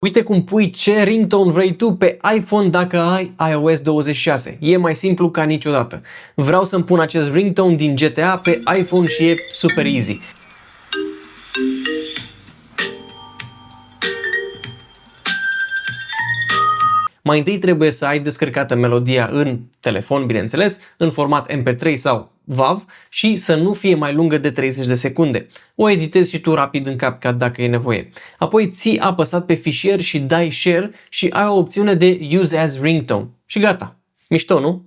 Uite cum pui ce ringtone vrei tu pe iPhone dacă ai iOS 26. E mai simplu ca niciodată. Vreau să-mi pun acest ringtone din GTA pe iPhone și e super easy. Mai întâi trebuie să ai descărcată melodia în telefon, bineînțeles, în format MP3 sau WAV și să nu fie mai lungă de 30 de secunde. O editezi și tu rapid în CapCut dacă e nevoie. Apoi ții apăsat pe fișier și dai share și ai o opțiune de Use as Ringtone. Și gata. Mișto, nu?